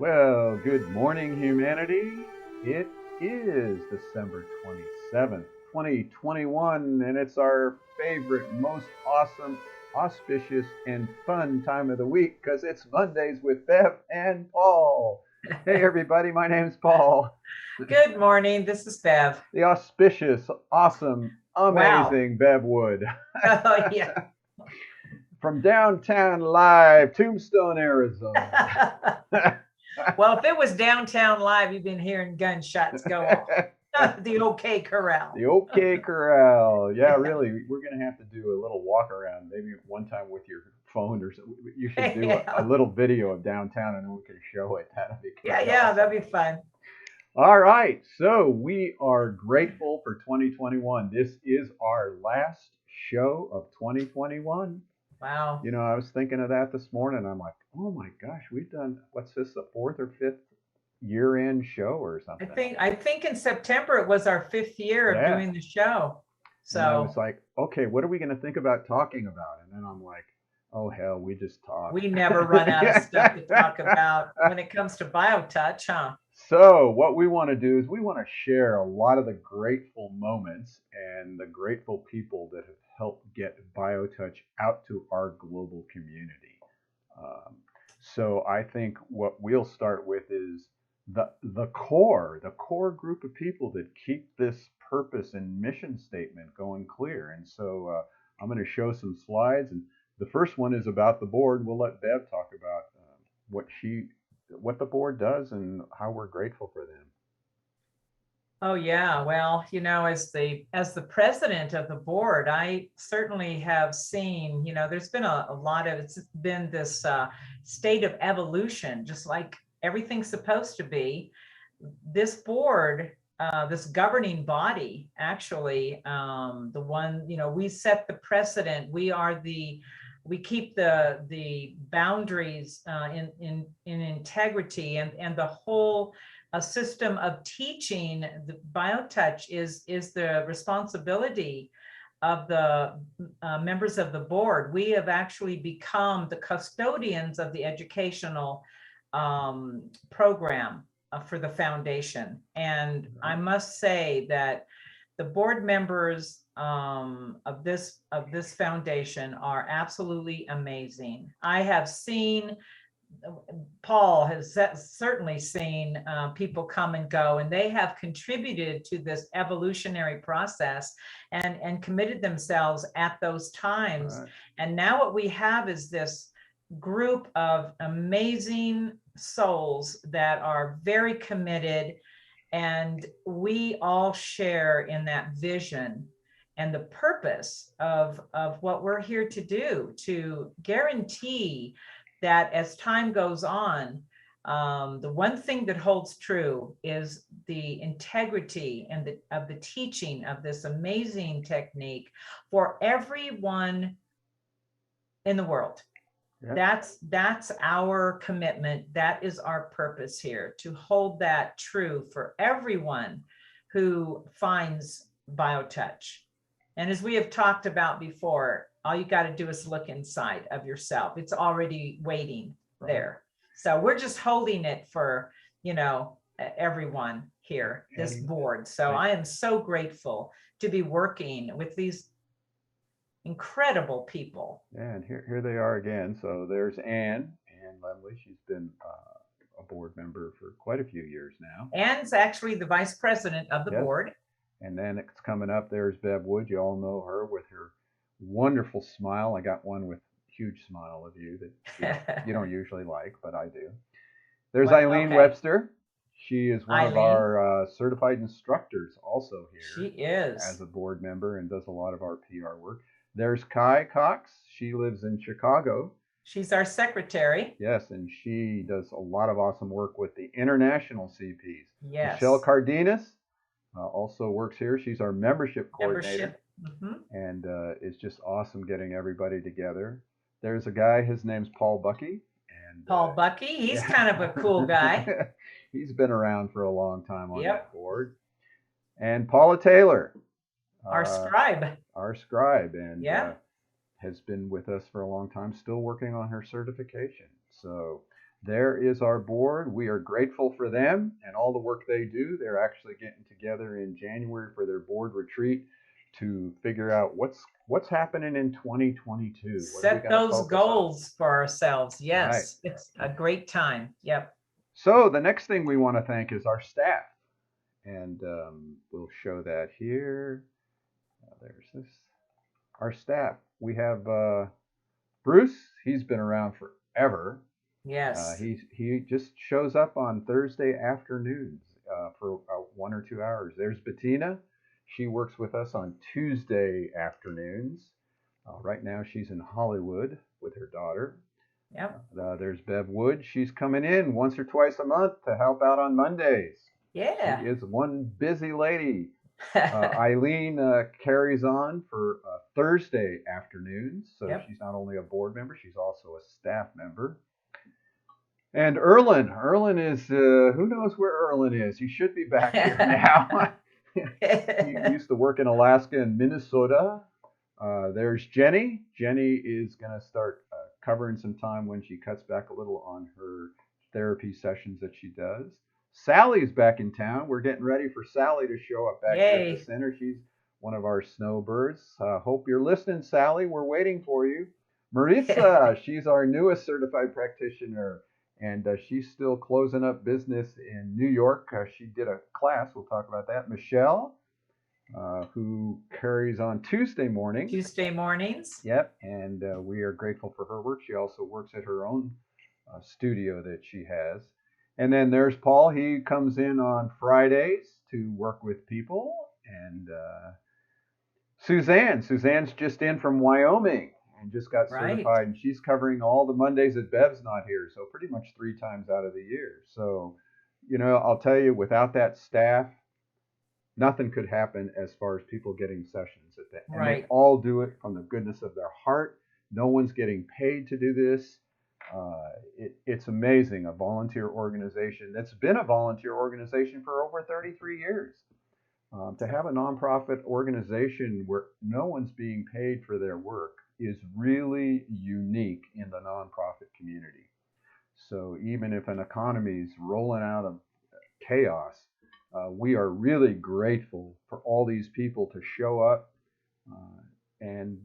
Well, good morning, humanity. It is December 27th, 2021, and it's our favorite, most awesome, auspicious, and fun time of the week because it's Mondays with Bev and Paul. Hey, everybody, my name's Paul. Good morning. This is Bev. The auspicious, awesome, Wow. amazing Bev Wood. Oh, yeah. From downtown live, Tombstone, Arizona. Well, if it was downtown live, you've been hearing gunshots go off. The OK The Corral. OK Corral. Yeah, Yeah. really, we're going to have to do a little walk around, maybe one time with your phone or something. You should do a Yeah. little video of downtown and then we can show it. That'd be Yeah, kind of yeah, awesome. that'd be fun. All right, so we are grateful for 2021. This is our last show of 2021. Wow. I was thinking of that this morning. I'm like, oh my gosh, we've done, what's this, the fourth or fifth year end show or I something? think I think in September it was our fifth year of Yeah. doing the show. And I was So like, okay, what are we going to think about talking about? And then I'm like, oh, hell, we just talk. we never run out of stuff to talk about when it comes to BioTouch, huh? So, what we want to do is we want to share a lot of the grateful moments and the grateful people that have helped get BioTouch out to our global community. Um, so, I think what we'll start with is the core group of people that keep this purpose and mission statement going clear. And so, I'm going to show some slides, and the first one is about the board. We'll let Bev talk about what she what the board does and how we're grateful for them. Oh yeah, well, as the president of the board, I certainly have seen, there's been a lot of it's been this state of evolution, just like everything's supposed to be. This board, this governing body, actually, the one, we set the precedent. We keep the boundaries in integrity, and the whole a system of teaching. The BioTouch is the responsibility of the members of the board. We have actually become the custodians of the educational program for the foundation. And I Right. must say that the board members of this foundation are absolutely amazing. I have seen Paul has certainly seen people come and go, and they have contributed to this evolutionary process and committed themselves at those times. Right. And now what we have is this group of amazing souls that are very committed, and we all share in that vision and the purpose of what we're here to do, to guarantee that as time goes on, the one thing that holds true is the integrity of the teaching of this amazing technique for everyone in the world. Yep. That's our commitment. That is our purpose here, to hold that true for everyone who finds BioTouch. And as we have talked about before, all you got to do is look inside of yourself. It's already waiting Right. there. So we're just holding it for, everyone here, this And board. So I, I am so grateful to be working with these incredible people. yeah, and here they are again. So there's Ann Lemley. She's been a board member for quite a few years now. Anne's actually the vice president of the Yes. board. And then it's coming up. There's Bev Wood. You all know her with her wonderful smile. I got one with huge smile of you that you don't usually like, but I do. There's Well, Eileen okay. Webster. She is one of Eileen, our certified instructors, also she here as is. a board member and does a lot of our PR work. There's Kai Cox. She lives in Chicago. She's our secretary. Yes, and she does a lot of awesome work with the international CPs. Michelle Yes. Cardenas also works here. She's our membership coordinator Membership. Mhm. and it's just awesome getting everybody together. There's a guy, his name's Paul Bucky, and Paul Bucky, he's kind of a cool guy. yeah, he's been around for a long time on that Yep. board. And Paula Taylor, Our uh, scribe. our scribe, and Yeah. has been with us for a long time, still working on her certification. So There is our board. We are grateful for them and all the work they do. They're actually getting together in January for their board retreat to figure out what's happening in 2022. What are we Set going to those focus on? goals for ourselves. Right. Yes, it's a great time. Yep. So the next thing we want to thank is our staff, and we'll show that here. There's this. Our staff. We have Bruce. He's been around forever. Yes. He just shows up on Thursday afternoons for 1 or 2 hours. There's Bettina. She works with us on Tuesday afternoons. Right now she's in Hollywood with her daughter. Yep. There's Bev Wood. She's coming in once or twice a month to help out on Mondays. She Yeah. is one busy lady. Eileen carries on for Thursday afternoons. So Yep. she's not only a board member, she's also a staff member. And Erlin is, who knows where Erlin is? He should be back here now. He used to work in Alaska and Minnesota. There's Jenny. Jenny is going to start covering some time when she cuts back a little on her therapy sessions that she does. Sally's back in town. We're getting ready for Sally to show up back here at the Yay. center. She's one of our snowbirds. Hope you're listening, Sally. We're waiting for you. Marisa, she's our newest certified practitioner, and she's still closing up business in New York. She did a class. We'll talk about that. Michelle, who carries on Tuesday mornings. Tuesday mornings. Yep, and we are grateful for her work. She also works at her own studio that she has. And then there's Paul. He comes in on Fridays to work with people. And Suzanne's just in from Wyoming and just got Right. certified, and she's covering all the Mondays that Bev's not here, so pretty much 3 times out of the year. So, I'll tell you, without that staff, nothing could happen as far as people getting sessions at that. And they Right. all do it from the goodness of their heart. No one's getting paid to do this. It's amazing. A volunteer organization that's been a volunteer organization for over 33 years. To have a nonprofit organization where no one's being paid for their work is really unique in the nonprofit community. So even if an economy is rolling out of chaos, we are really grateful for all these people to show up and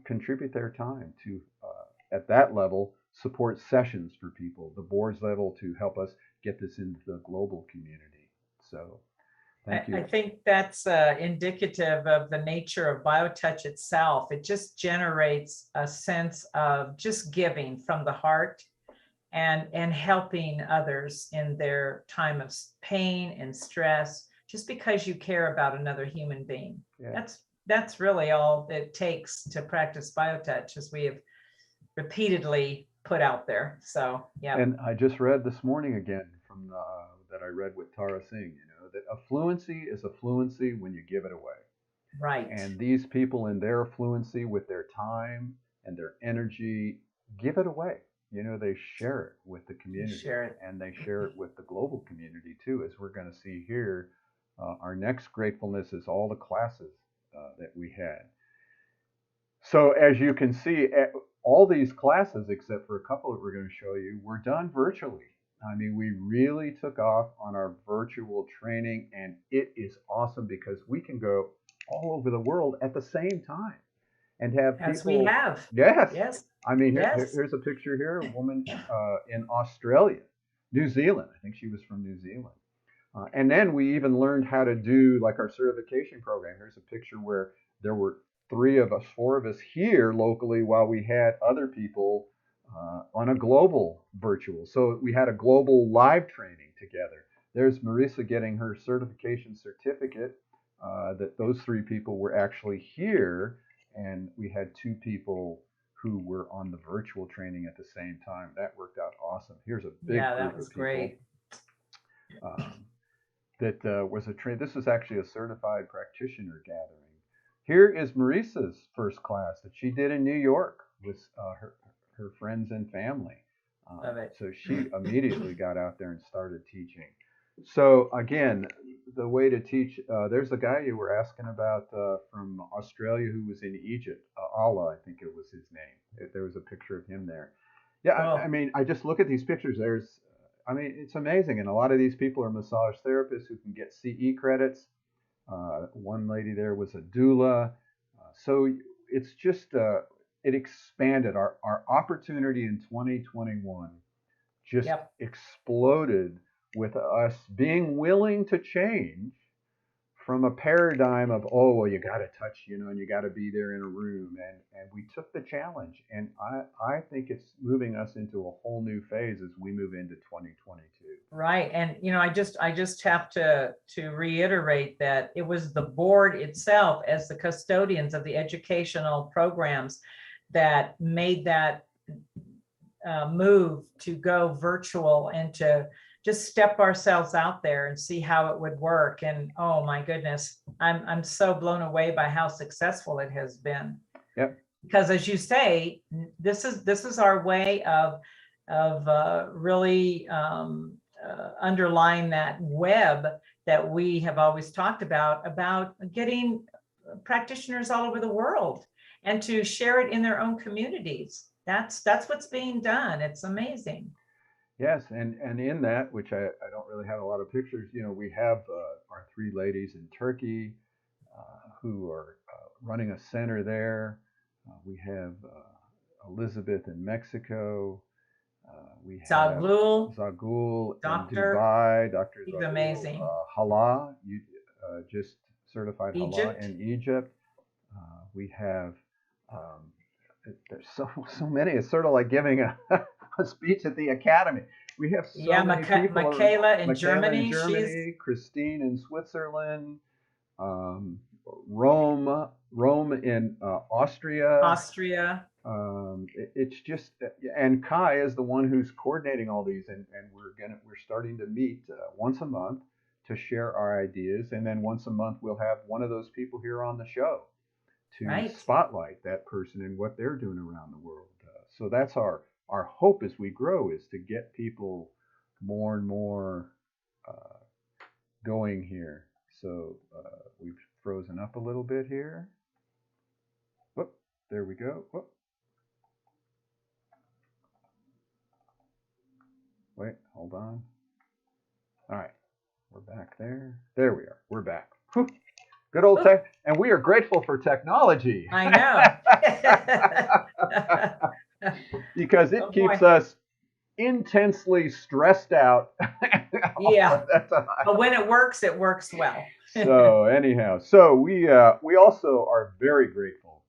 contribute their time to, at that level, support sessions for people, the board's level to help us get this into the global community. So thank I you. think that's indicative of the nature of BioTouch itself. It just generates a sense of just giving from the heart and helping others in their time of pain and stress, just because you care about another human being. Yeah. That's really all it takes to practice BioTouch, as we have repeatedly put out there. So yeah. And I just read this morning again from that I read with Tara Singh, that affluency is affluency when you give it away. Right. And these people in their affluency with their time and their energy give it away. They share it with the community, Share it. and they share it with the global community too, as we're going to see here. Our next gratefulness is all the classes that we had. So as you can see, all these classes, except for a couple that we're going to show you, were done virtually. I mean, we really took off on our virtual training, and it is awesome because we can go all over the world at the same time and have people. As we have. Yes. Yes. I mean, Yes. here's a picture here, a woman in Australia, New Zealand. I think she was from New Zealand. And then we even learned how to do like our certification program. Here's a picture where there were 4 of us here locally while we had other people on a global virtual. So we had a global live training together. There's Marisa getting her certification certificate. That those 3 people were actually here, and we had 2 people who were on the virtual training at the same time. That worked out awesome. Here's a big Yeah, group that was of people. great. That was a train. This is actually a certified practitioner gathering. Here is Marisa's first class that she did in New York with her friends and family. Love it. So she immediately got out there and started teaching. So again, the way to teach, there's a guy you were asking about from Australia who was in Egypt, Allah, I think it was his name. There was a picture of him there. Yeah, I Oh, mean, I just look at these pictures. I mean, it's amazing, and a lot of these people are massage therapists who can get CE credits. One lady there was a doula. So it's just it expanded our opportunity in 2021, just yep. exploded with us being willing to change from a paradigm of, oh well, you got to touch, and you got to be there in a room, and we took the challenge, and I think it's moving us into a whole new phase as we move into 2022. Right. And I just have to reiterate that it was the board itself as the custodians of the educational programs that made that move to go virtual and to just step ourselves out there and see how it would work. And oh my goodness, I'm so blown away by how successful it has been. Yep. Because as you say, this is our way of really underlying that web that we have always talked about getting practitioners all over the world and to share it in their own communities. That's what's being done. It's amazing. Yes, and in that, which I don't really have a lot of pictures, we have our three ladies in Turkey who are running a center there. We have Elizabeth in Mexico. We have Zaglul, Zagul in doctor, Dubai, Dr. he's Zagul, amazing. Hala, just certified Hala Egypt, in Egypt. We have um, there's so many. It's sort of like giving a speech at the academy. We have so yeah, many people around. Michaela in Michaela in Germany, she's Germany, Christine in Switzerland, um, Rome in Austria. Austria. It's just, and Kai is the one who's coordinating all these, and we're starting to meet once a month to share our ideas, and then once a month we'll have one of those people here on the show to Right. spotlight that person and what they're doing around the world. So that's our hope as we grow, is to get people more and more uh, going here. So we've frozen up a little bit here. Whoop, there we go. Whoop, wait, hold on. All right, we're back there. There we are. We're back. Whew. Good old Ooh, tech, and we are grateful for technology I know. because it Oh keeps boy. us intensely stressed out all Yeah. of the But time. when it works well. So anyhow, so we also are very grateful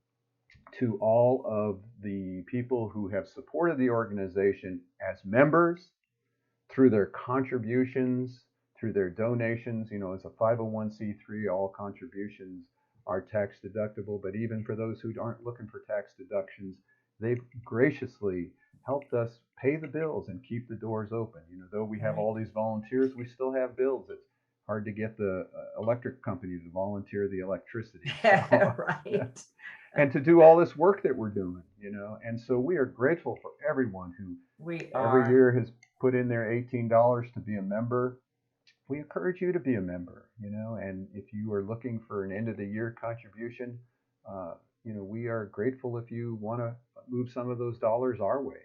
to all of the people who have supported the organization as members, through their contributions, through their donations. As a 501c3, all contributions are tax deductible. But even for those who aren't looking for tax deductions, they've graciously helped us pay the bills and keep the doors open. Though we have Right. all these volunteers, we still have bills. It's hard to get the electric company to volunteer the electricity. So, Right. and to do all this work that we're doing. And so we are grateful for everyone who We every are. year has put in their $18 to be a member. We encourage you to be a member. And if you are looking for an end of the year contribution, we are grateful if you want to move some of those dollars our way.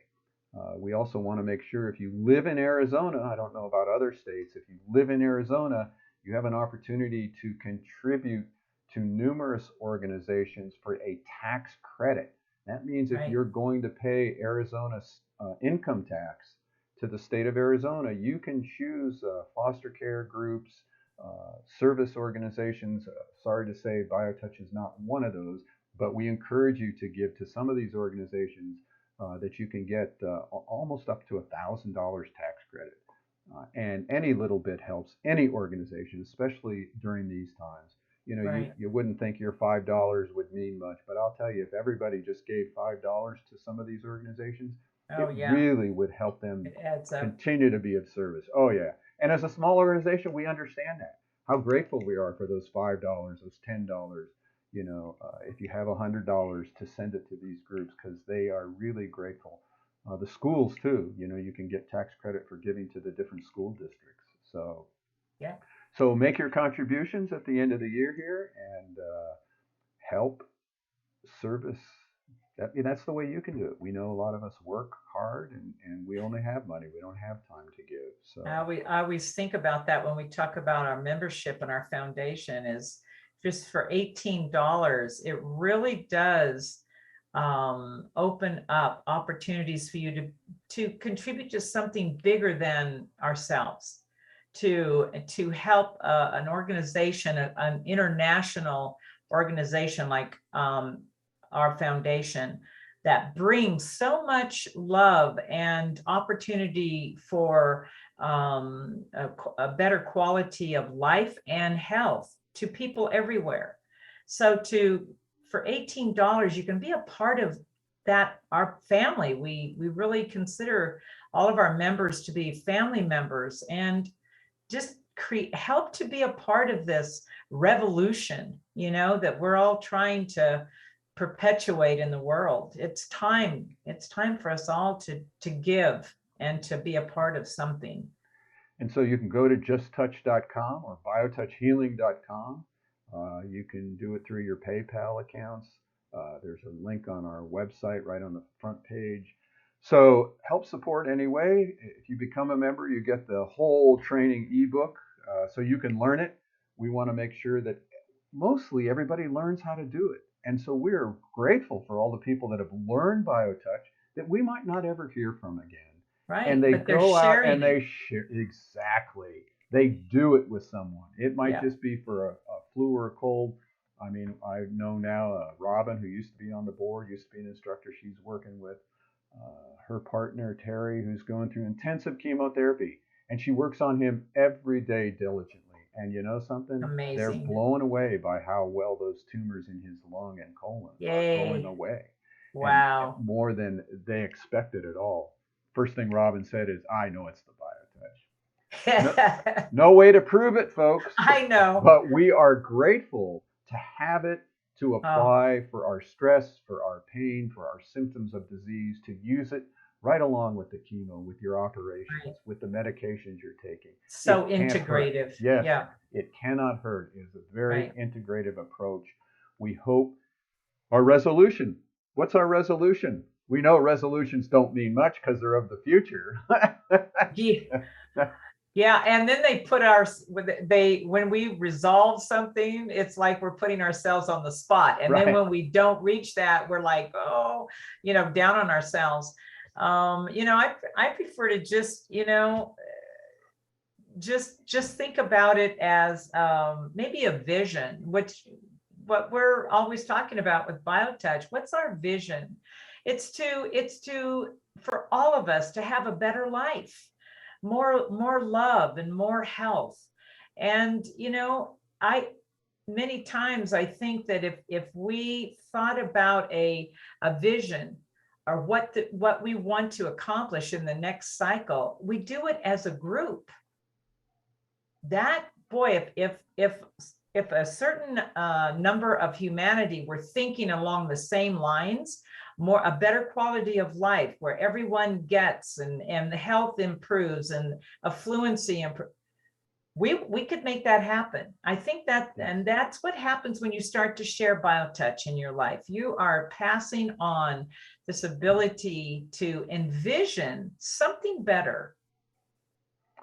We also want to make sure, if you live in Arizona, I don't know about other states, if you live in Arizona, you have an opportunity to contribute to numerous organizations for a tax credit. That means if Right. you're going to pay Arizona's income tax to the state of Arizona, you can choose foster care groups, service organizations. Sorry to say, BioTouch is not one of those, but we encourage you to give to some of these organizations that you can get almost up to $1,000 tax credit. And any little bit helps any organization, especially during these times. Right. You wouldn't think your $5 would mean much, but I'll tell you, if everybody just gave $5 to some of these organizations, Oh it yeah. really would help them It adds up. continue to be of service. Oh yeah. And as a small organization, we understand that. How grateful we are for those $5, those $10. If you have $100 to send it to these groups, because they are really grateful. The schools too. You can get tax credit for giving to the different school districts. So Yeah. so make your contributions at the end of the year here, and help service That's the way you can do it. We know a lot of us work hard, and we only have money. We don't have time to give. So I always think about that when we talk about our membership and our foundation is just for $18. It really does open up opportunities for you to contribute to something bigger than ourselves, to help an organization, an international organization like our foundation that brings so much love and opportunity for a better quality of life and health to people everywhere. So for $18, you can be a part of that, our family. We really consider all of our members to be family members, and just help to be a part of this revolution, that we're all trying to perpetuate in the world. It's time for us all to give and to be a part of something. And so you can go to justtouch.com or biotouchhealing.com. You can do it through your PayPal accounts. There's a link on our website right on the front page. So help support anyway. If you become a member, you get the whole training ebook so you can learn it. We want to make sure that mostly everybody learns how to do it. And so we're grateful for all the people that have learned BioTouch that we might not ever hear from again. And Right, they but they're go out and sharing it. they share. Exactly. They do it with someone. It might Yeah, just be for a flu or a cold. I mean, I know now Robin, who used to be on the board, used to be an instructor. She's working with her partner, Terry, who's going through intensive chemotherapy. And she works on him every day diligently. And you know something? They're amazing. blown away by how well those tumors in his lung and colon are going Yay. away, and Wow. more than they expected at all. First thing Robin said is, I know it's the BioTouch. No, no way to prove it, folks, I know. but we are grateful to have it, to Oh, apply for our stress, for our pain, for our symptoms of disease, to use it right along with the chemo, with your right. operations, with the medications you're taking. So It can't hurt. integrative. Yes, Yeah, it cannot hurt. It is a very right. integrative approach. We hope our resolution. What's our resolution? We know resolutions don't mean much because they're of the future. Yeah. Yeah, and then they put our they when we resolve something, it's like we're putting ourselves on the spot. And then Right. when we don't reach that, we're like, oh, down on ourselves. I prefer to just think about it as maybe a vision, which what we're always talking about with BioTouch. What's our vision? It's to for all of us to have a better life, more love and more health. And I many times I think that if we thought about a vision, or what we want to accomplish in the next cycle, we do it as a group. That, boy, if a certain number of humanity were thinking along the same lines, a better quality of life where everyone gets, and the health improves and affluency improves, we could make that happen. I think that, Yes. and that's what happens when you start to share BioTouch in your life. You are passing on this ability to envision something better.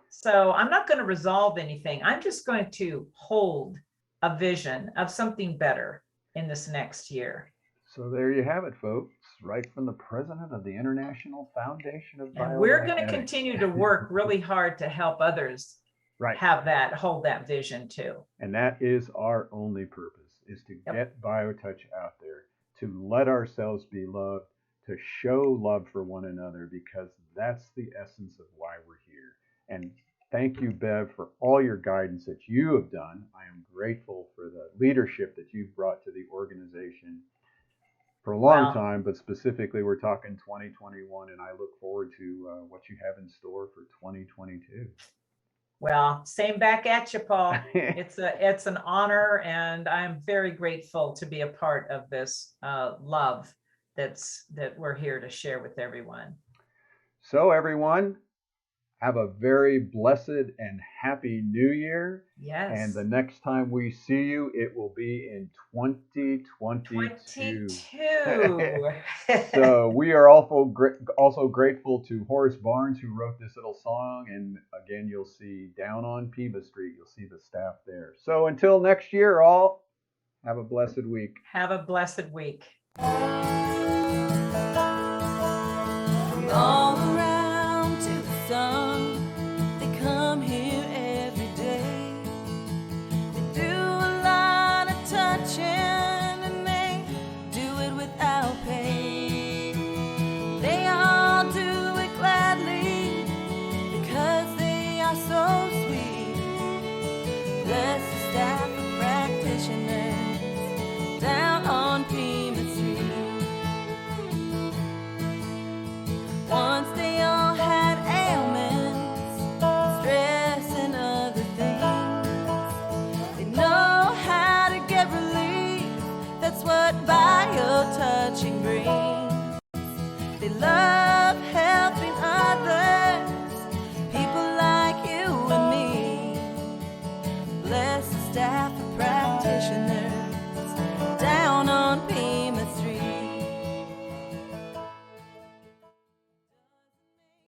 So I'm not going to resolve anything. I'm just going to hold a vision of something better in this next year. So there you have it, folks. Right from the president of the International Foundation of And we're going to Biomimetics. continue to work really hard to help others Right. hold that vision too. And that is our only purpose, is to Yep. get BioTouch out there, to let ourselves be loved, to show love for one another, because that's the essence of why we're here. And thank you, Bev, for all your guidance that you have done. I am grateful for the leadership that you've brought to the organization for a long Well, time, but specifically we're talking 2021, and I look forward to what you have in store for 2022. same back at you, Paul. It's an honor, and I'm very grateful to be a part of this love that we're here to share with everyone. So everyone, Have a very blessed and happy new year. And Yes. the next time we see you, it will be in 2022. 22. So we are also grateful to Horace Barnes, who wrote this little song. And again, you'll see down on Pima Street, you'll see the staff there. So until next year, all have a blessed week. Have a blessed week. All around to the sun, they come here every day. They do a lot of touching and they do it without pay. They all do it gladly because they are so sweet. Bless the staff of practitioners down on Pima Street. Once they all had ailments, stress and other things. They know how to get relief, that's what bio-touching brings. They love helping others, people like you and me. Bless the staff of practice.